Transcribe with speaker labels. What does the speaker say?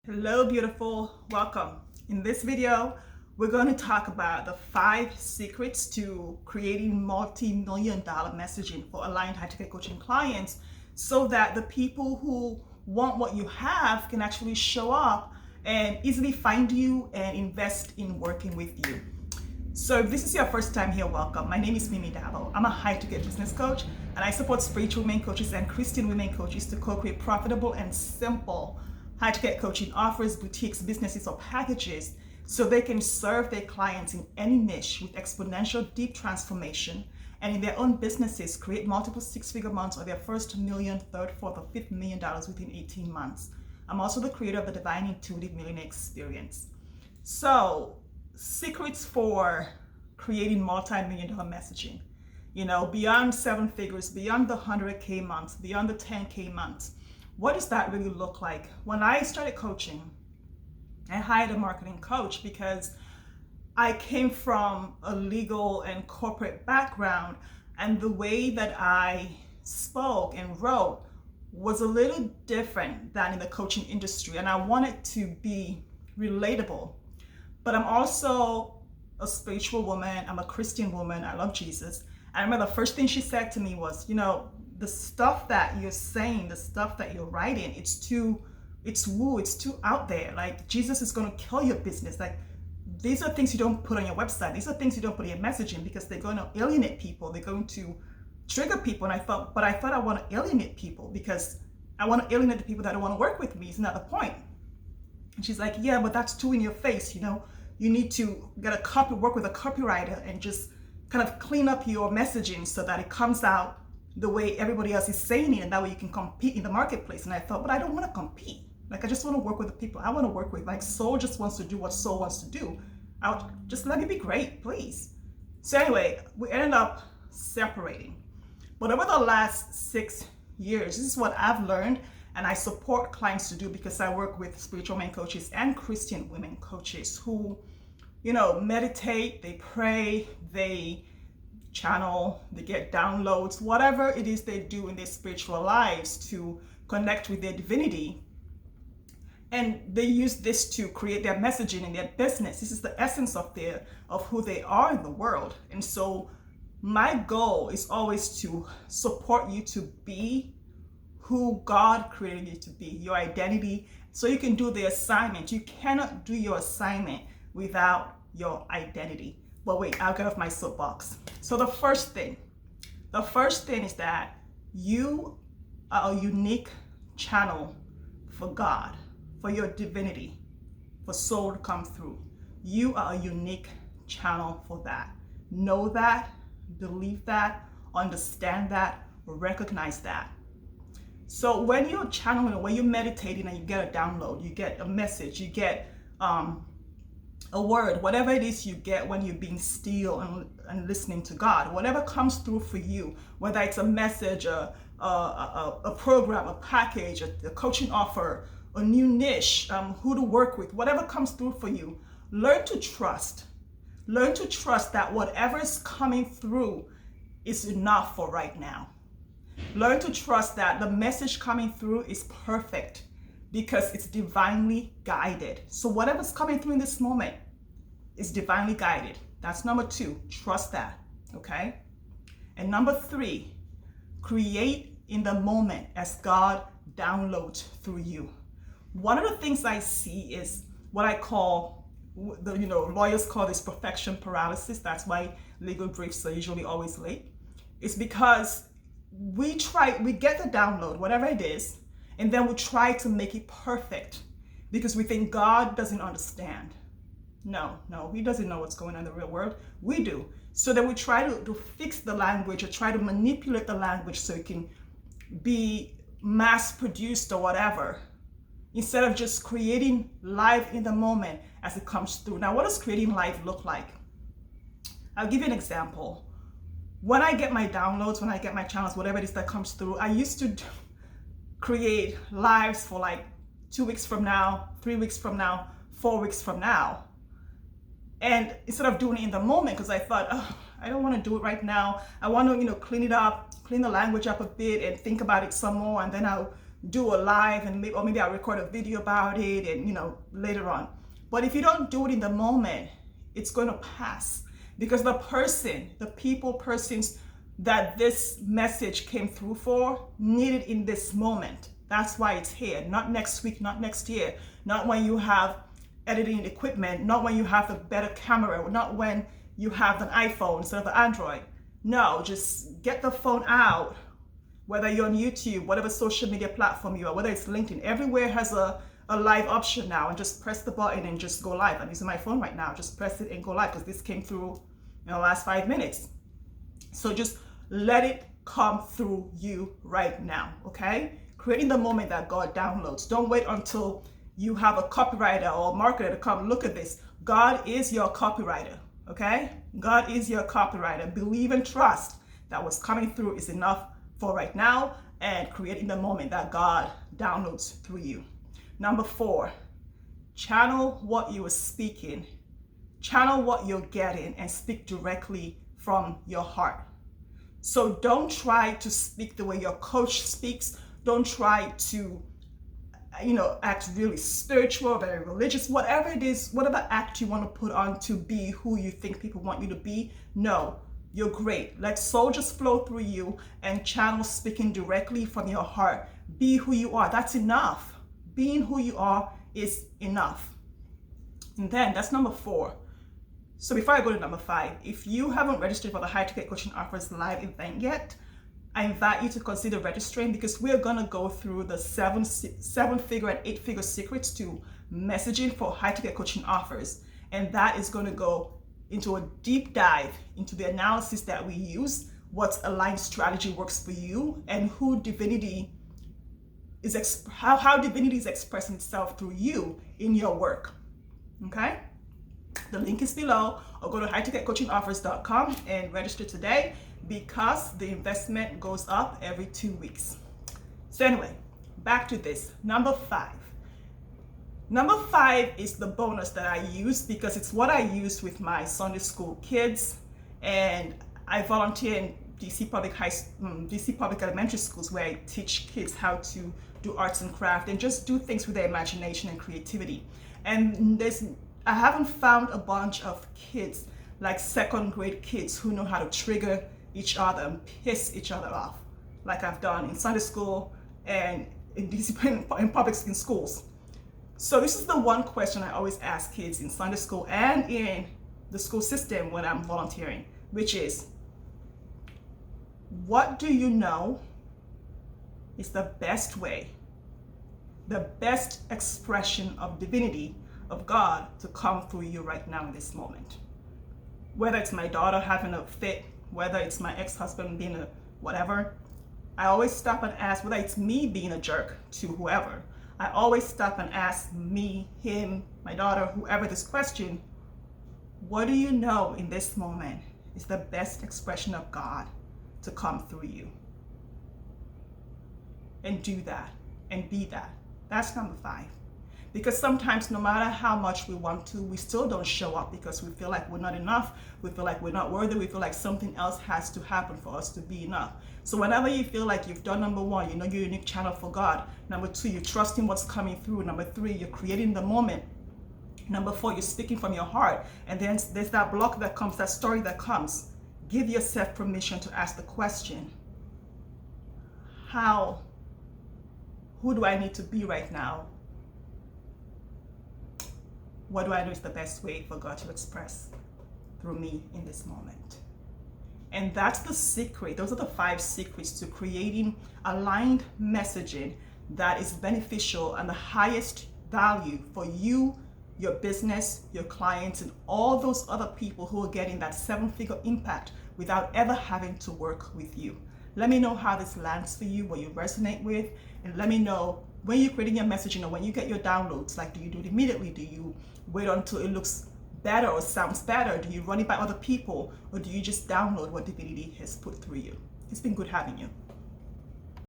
Speaker 1: Hello, beautiful. Welcome. In this video, we're going to talk about the 5 secrets to creating multi-million dollar messaging for aligned high-ticket coaching clients so that the people who want what you have can actually show up and easily find you and invest in working with you. So if this is your first time here, welcome. My name is Mimi Dabo. I'm a high-ticket business coach, and I support spiritual women coaches and Christian women coaches to co-create profitable and simple high-ticket coaching offers, boutiques, businesses, or packages so they can serve their clients in any niche with exponential deep transformation, and in their own businesses create multiple six-figure months or their first million, third, fourth, or fifth $1 million within 18 months. I'm also the creator of the Divine Intuitive Millionaire Experience. So, secrets for creating multi-million dollar messaging. Beyond 7 figures, beyond the 100K months, beyond the 10K months. What does that really look like? When I started coaching, I hired a marketing coach because I came from a legal and corporate background, and the way that I spoke and wrote was a little different than in the coaching industry, and I wanted to be relatable. But I'm also a spiritual woman, I'm a Christian woman, I love Jesus. I remember the first thing she said to me was, the stuff that you're saying, the stuff that you're writing, it's too out there. Like, Jesus is going to kill your business. Like, these are things you don't put on your website. These are things you don't put in your messaging because they're going to alienate people. They're going to trigger people. And I thought I want to alienate people because I want to alienate the people that don't want to work with me. Isn't that the point? And she's like, yeah, but that's too in your face. You need to work with a copywriter and just kind of clean up your messaging so that it comes out the way everybody else is saying it, and that way you can compete in the marketplace. And I thought, but I don't want to compete. Like, I just want to work with the people I want to work with. Like, Soul just wants to do what Soul wants to do. Just let me be great, please. So anyway, we ended up separating. But over the last 6 years, this is what I've learned, and I support clients to do because I work with spiritual men coaches and Christian women coaches who, meditate, they pray, they channel, they get downloads, whatever it is they do in their spiritual lives to connect with their divinity. And they use this to create their messaging in their business. This is the essence of who they are in the world. And so my goal is always to support you to be who God created you to be, your identity, so you can do the assignment. You cannot do your assignment without your identity. But wait, I'll get off my soapbox. So the first thing is that you are a unique channel for God, for your divinity, for soul to come through. You are a unique channel for that. Know that, believe that, understand that, recognize that. So when you're channeling, when you're meditating and you get a download, you get a message, you get a word, whatever it is you get when you're being still and listening to God, whatever comes through for you, whether it's a message, a program, a package, a coaching offer, a new niche, who to work with, whatever comes through for you, learn to trust. Learn to trust that whatever is coming through is enough for right now. Learn to trust that the message coming through is perfect because it's divinely guided. So whatever's coming through in this moment is divinely guided. That's number 2. Trust that, okay? And number 3, create in the moment as God downloads through you. One of the things I see is what I call, lawyers call this perfection paralysis. That's why legal briefs are usually always late. It's because we get the download, whatever it is, and then we try to make it perfect because we think God doesn't understand. No, he doesn't know what's going on in the real world. We do. So then we try to fix the language or try to manipulate the language so it can be mass produced or whatever, instead of just creating live in the moment as it comes through. Now, what does creating live look like? I'll give you an example. When I get my downloads, when I get my channels, whatever it is that comes through, I used to create lives for like 2 weeks from now, 3 weeks from now, 4 weeks from now. And instead of doing it in the moment, because I thought, I don't want to do it right now. I want to, clean it up, clean the language up a bit and think about it some more. And then I'll do a live and maybe I'll record a video about it and later on. But if you don't do it in the moment, it's going to pass, because the persons that this message came through for need it in this moment. That's why it's here, not next week, not next year, not when you have editing equipment, not when you have a better camera, not when you have an iPhone instead of an Android. No, just get the phone out, whether you're on YouTube, whatever social media platform you are, whether it's LinkedIn, everywhere has a live option now, and just press the button and just go live. I'm using my phone right now, just press it and go live, because this came through in the last 5 minutes. So just let it come through you right now, okay? Creating the moment that God downloads. Don't wait until you have a copywriter or a marketer to come look at this. God is your copywriter, okay? God is your copywriter. Believe and trust that what's coming through is enough for right now, and creating the moment that God downloads through you. Number 4, channel what you are speaking. Channel what you're getting and speak directly from your heart. So don't try to speak the way your coach speaks. Don't try to act really spiritual, very religious, whatever it is, whatever act you want to put on to be who you think people want you to be. No, you're great. Let soul just flow through you and channel speaking directly from your heart. Be who you are. That's enough. Being who you are is enough. And then that's number 4. So before I go to number 5, if you haven't registered for the High Ticket Coaching Offers live event yet, I invite you to consider registering, because we're going to go through the 7-figure and 8-figure secrets to messaging for high ticket coaching offers. And that is going to go into a deep dive into the analysis that we use, what aligned strategy works for you, and how divinity is expressing itself through you in your work. Okay? The link is below, or go to highticketcoachingoffers.com and register today, because the investment goes up every 2 weeks. So anyway, back to this. Number 5. Number 5 is the bonus that I use, because it's what I use with my Sunday school kids, and I volunteer in DC Public Elementary Schools, where I teach kids how to do arts and craft and just do things with their imagination and creativity. And I haven't found a bunch of kids, like 2nd grade kids, who know how to trigger each other and piss each other off, like I've done in Sunday school and in public schools. So this is the one question I always ask kids in Sunday school and in the school system when I'm volunteering, which is, what do you know is the best way, the best expression of divinity, of God, to come through you right now in this moment? Whether it's my daughter having a fit, whether it's my ex-husband being a whatever, I always stop and ask, whether it's me being a jerk to whoever, I always stop and ask me, him, my daughter, whoever, this question: what do you know in this moment is the best expression of God to come through you? And do that and be that. That's number 5. Because sometimes, no matter how much we want to, we still don't show up, because we feel like we're not enough, we feel like we're not worthy, we feel like something else has to happen for us to be enough. So whenever you feel like you've done number 1, you know your unique channel for God. Number 2, you're trusting what's coming through. Number 3, you're creating the moment. Number 4, you're speaking from your heart. And then there's that block that comes, that story that comes. Give yourself permission to ask the question: who do I need to be right now? What do I know is the best way for God to express through me in this moment? And that's the secret. Those are the 5 secrets to creating aligned messaging that is beneficial and the highest value for you, your business, your clients, and all those other people who are getting that 7-figure impact without ever having to work with you. Let me know how this lands for you, what you resonate with, and let me know when you're creating your messaging, or when you get your downloads, like, do you do it immediately? Do you wait until it looks better or sounds better? Do you run it by other people, or do you just download what divinity has put through you? It's been good having you.